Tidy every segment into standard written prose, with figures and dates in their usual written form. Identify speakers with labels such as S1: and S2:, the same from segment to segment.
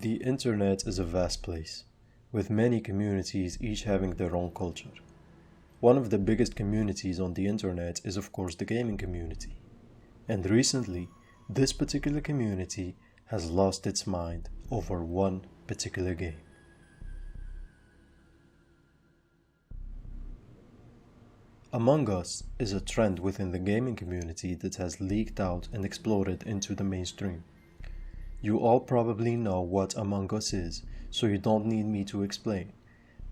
S1: The internet is a vast place, with many communities each having their own culture. One of the biggest communities on the internet is of course the gaming community. And recently, this particular community has lost its mind over one particular game. Among Us is a trend within the gaming community that has leaked out and exploded into the mainstream. You all probably know what Among Us is, so you don't need me to explain.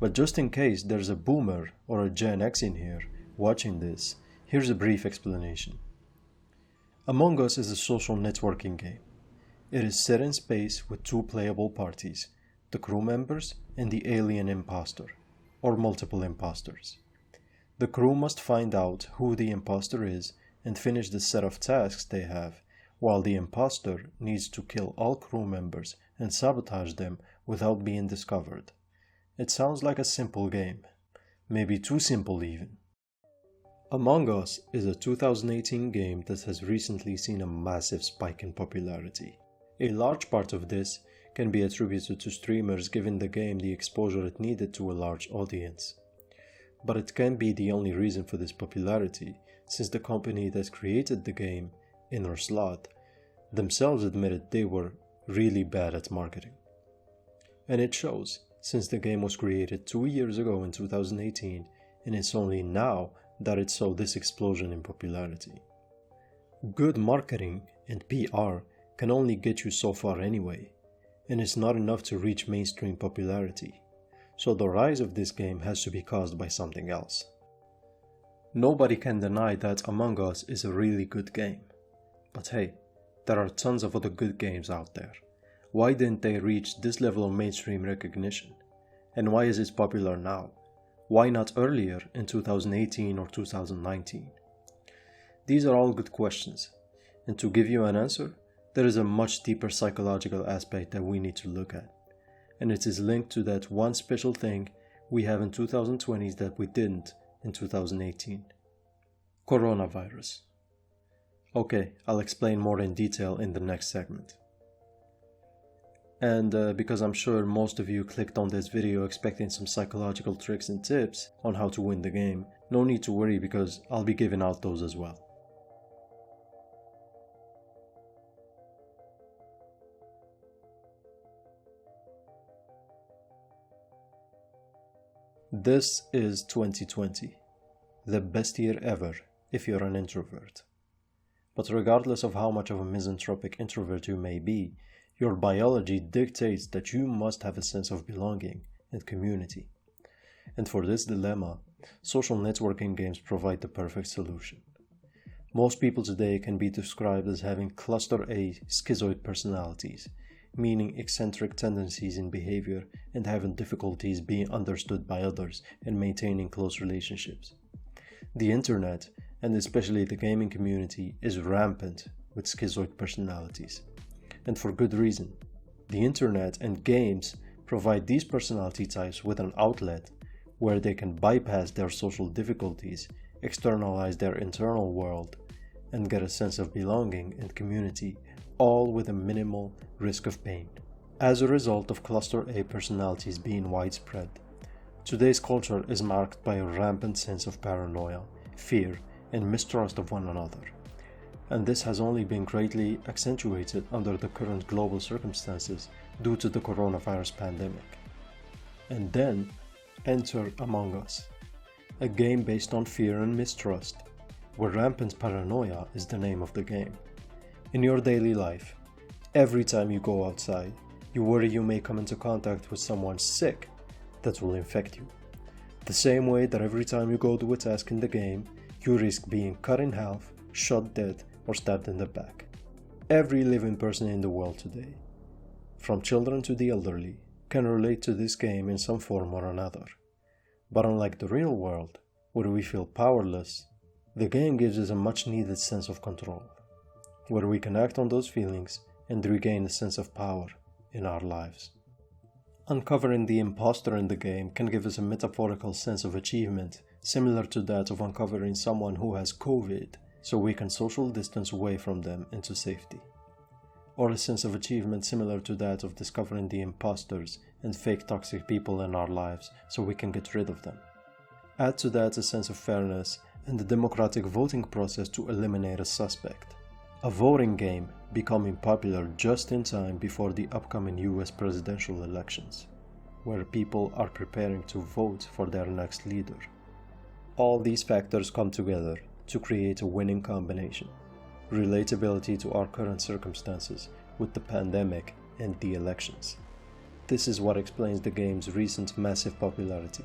S1: But just in case there's a boomer or a Gen X in here watching this, here's a brief explanation. Among Us is a social networking game. It is set in space with two playable parties, the crew members and the alien impostor, or multiple impostors. The crew must find out who the impostor is and finish the set of tasks they have, while the impostor needs to kill all crew members and sabotage them without being discovered. It sounds like a simple game, maybe too simple even. Among Us is a 2018 game that has recently seen a massive spike in popularity. A large part of this can be attributed to streamers giving the game the exposure it needed to a large audience. But it can't be the only reason for this popularity, since the company that created the game, Inner Slot, themselves admitted they were really bad at marketing. And it shows, since the game was created 2 years ago in 2018, and it's only now that it saw this explosion in popularity. Good marketing and PR can only get you so far anyway, and it's not enough to reach mainstream popularity. So the rise of this game has to be caused by something else. Nobody can deny that Among Us is a really good game. But hey, there are tons of other good games out there. Why didn't they reach this level of mainstream recognition? And why is it popular now? Why not earlier in 2018 or 2019? These are all good questions. And to give you an answer, there is a much deeper psychological aspect that we need to look at. And it is linked to that one special thing we have in 2020 that we didn't in 2018. Coronavirus. Okay, I'll explain more in detail in the next segment. And because I'm sure most of you clicked on this video expecting some psychological tricks and tips on how to win the game, no need to worry because I'll be giving out those as well. This is 2020, the best year ever if you're an introvert. But regardless of how much of a misanthropic introvert you may be, your biology dictates that you must have a sense of belonging and community. And for this dilemma, social networking games provide the perfect solution. Most people today can be described as having cluster A schizoid personalities, meaning eccentric tendencies in behavior and having difficulties being understood by others and maintaining close relationships. The internet, and especially the gaming community, is rampant with schizoid personalities. And for good reason. The internet and games provide these personality types with an outlet where they can bypass their social difficulties, externalize their internal world, and get a sense of belonging and community, all with a minimal risk of pain. As a result of cluster A personalities being widespread, today's culture is marked by a rampant sense of paranoia, fear, and mistrust of one another. And this has only been greatly accentuated under the current global circumstances due to the coronavirus pandemic. And then, enter Among Us, a game based on fear and mistrust, where rampant paranoia is the name of the game. In your daily life, every time you go outside, you worry you may come into contact with someone sick that will infect you. The same way that every time you go to a task in the game, you risk being cut in half, shot dead, or stabbed in the back. Every living person in the world today, from children to the elderly, can relate to this game in some form or another. But unlike the real world, where we feel powerless, the game gives us a much needed sense of control, where we can act on those feelings and regain a sense of power in our lives. Uncovering the imposter in the game can give us a metaphorical sense of achievement, similar to that of uncovering someone who has COVID, so we can social distance away from them into safety. or a sense of achievement similar to that of discovering the impostors and fake toxic people in our lives so we can get rid of them. Add to that a sense of fairness and the democratic voting process to eliminate a suspect. A voting game becoming popular just in time before the upcoming US presidential elections, where people are preparing to vote for their next leader. All these factors come together to create a winning combination: relatability to our current circumstances with the pandemic and the elections. This is what explains the game's recent massive popularity.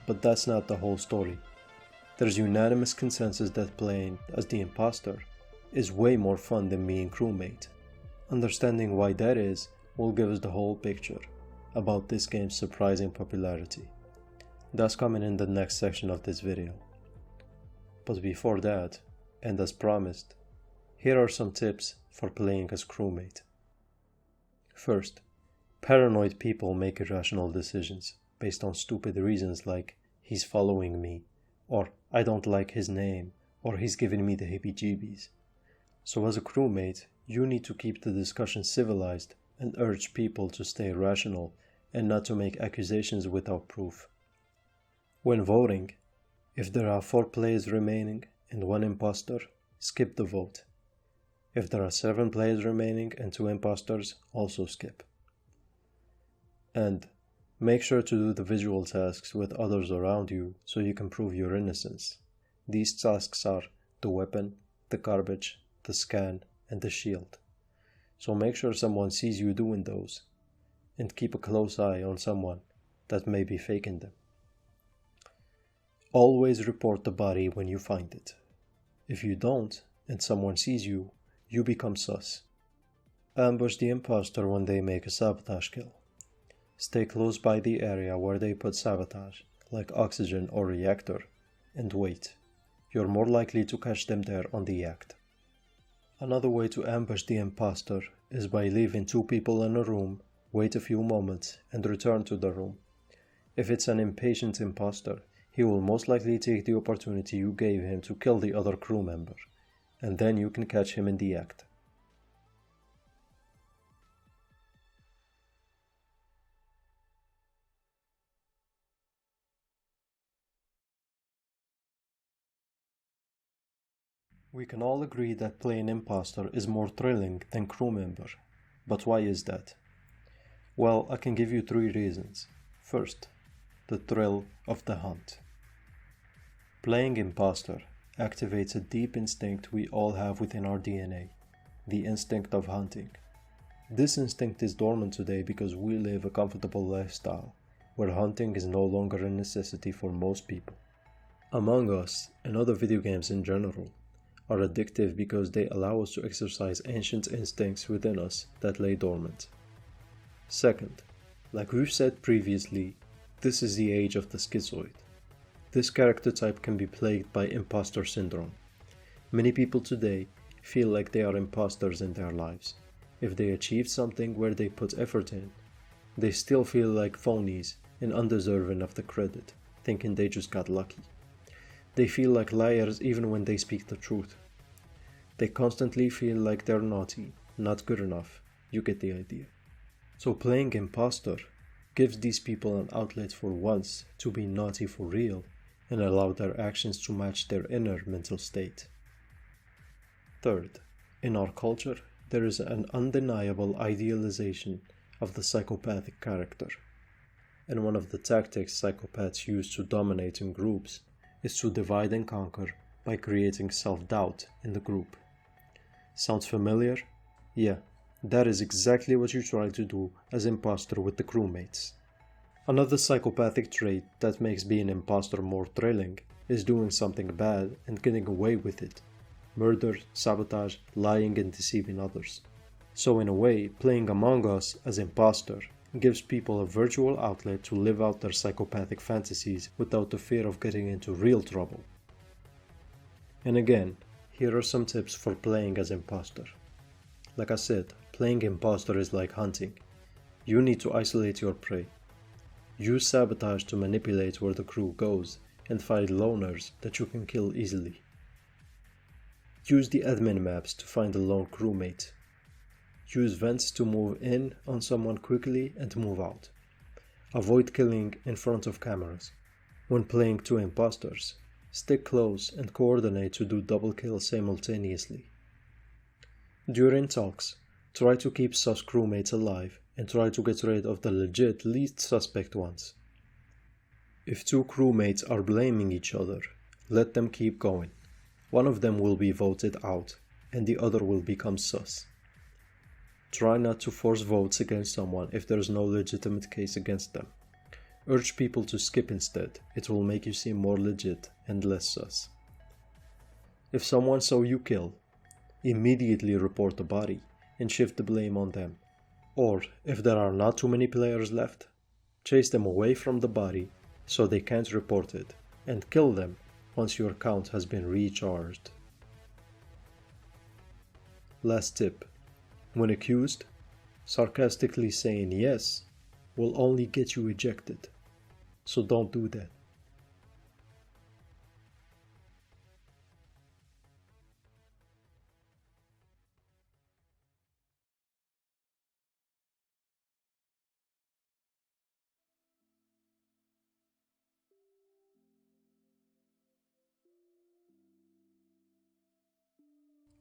S1: But that's not the whole story. There's unanimous consensus that playing as the imposter is way more fun than being crewmate. Understanding why that is will give us the whole picture about this game's surprising popularity. That's coming in the next section of this video. But before that, and as promised, here are some tips for playing as crewmate. First, paranoid people make irrational decisions based on stupid reasons like he's following me, or I don't like his name, or he's giving me the heebie-jeebies. So as a crewmate, you need to keep the discussion civilized and urge people to stay rational and not to make accusations without proof. When voting, if there are 4 players remaining and 1 imposter, skip the vote. If there are 7 players remaining and 2 imposters, also skip. And make sure to do the visual tasks with others around you so you can prove your innocence. These tasks are the weapon, the garbage, the scan, and the shield. So make sure someone sees you doing those, and keep a close eye on someone that may be faking them. Always report the body when you find it. If you don't, and someone sees you, you become sus. Ambush the imposter when they make a sabotage kill. Stay close by the area where they put sabotage, like oxygen or reactor, and wait. You're more likely to catch them there on the act. Another way to ambush the imposter is by leaving 2 people in a room, wait a few moments, and return to the room. If it's an impatient imposter, he will most likely take the opportunity you gave him to kill the other crew member, and then you can catch him in the act. We can all agree that playing imposter is more thrilling than crew member, but why is that? Well, I can give you 3 reasons. First, the thrill of the hunt. Playing imposter activates a deep instinct we all have within our DNA, the instinct of hunting. This instinct is dormant today because we live a comfortable lifestyle, where hunting is no longer a necessity for most people. Among Us, and other video games in general, are addictive because they allow us to exercise ancient instincts within us that lay dormant. Second, like we've said previously, this is the age of the schizoid. This character type can be plagued by imposter syndrome. Many people today feel like they are imposters in their lives. If they achieve something where they put effort in, they still feel like phonies and undeserving of the credit, thinking they just got lucky. They feel like liars even when they speak the truth. They constantly feel like they're naughty, not good enough. You get the idea. So playing imposter gives these people an outlet for once to be naughty for real and allow their actions to match their inner mental state. Third, in our culture, there is an undeniable idealization of the psychopathic character. And one of the tactics psychopaths use to dominate in groups is to divide and conquer by creating self-doubt in the group. Sounds familiar? Yeah, that is exactly what you try to do as imposter with the crewmates. Another psychopathic trait that makes being imposter more thrilling is doing something bad and getting away with it. Murder, sabotage, lying and deceiving others. So in a way, playing Among Us as imposter gives people a virtual outlet to live out their psychopathic fantasies without the fear of getting into real trouble. And again, here are some tips for playing as imposter. Like I said, playing imposter is like hunting. You need to isolate your prey. Use sabotage to manipulate where the crew goes and find loners that you can kill easily. Use the admin maps to find a lone crewmate. Use vents to move in on someone quickly and move out. Avoid killing in front of cameras. When playing two impostors, stick close and coordinate to do double kills simultaneously. During talks, try to keep sus crewmates alive and try to get rid of the legit least suspect ones. If two crewmates are blaming each other, let them keep going. One of them will be voted out and the other will become sus. Try not to force votes against someone if there is no legitimate case against them. Urge people to skip instead, it will make you seem more legit and less sus. If someone saw you kill, immediately report the body and shift the blame on them. Or, if there are not too many players left, chase them away from the body so they can't report it, and kill them once your count has been recharged. Last tip. When accused, sarcastically saying yes will only get you ejected, so don't do that.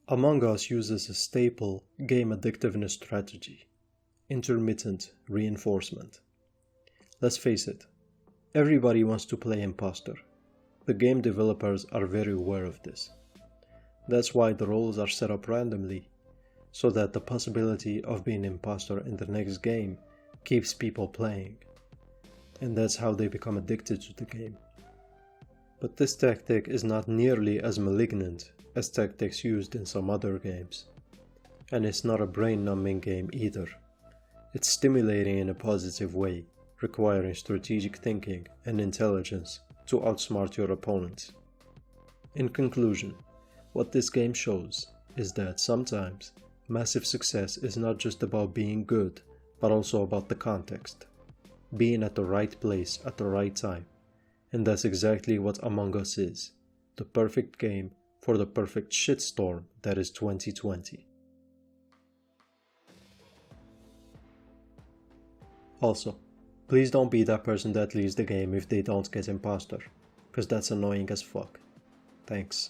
S1: Among Us uses a staple game addictiveness strategy: intermittent reinforcement. Let's face it, everybody wants to play imposter. The game developers are very aware of this. That's why the roles are set up randomly, so that the possibility of being imposter in the next game keeps people playing. And that's how they become addicted to the game. But this tactic is not nearly as malignant as tactics used in some other games. And it's not a brain-numbing game either. It's stimulating in a positive way, requiring strategic thinking and intelligence to outsmart your opponents. In conclusion, what this game shows is that sometimes massive success is not just about being good, but also about the context. Being at the right place at the right time. And that's exactly what Among Us is. The perfect game for the perfect shitstorm that is 2020. Also, please don't be that person that leaves the game if they don't get imposter, cause that's annoying as fuck. Thanks.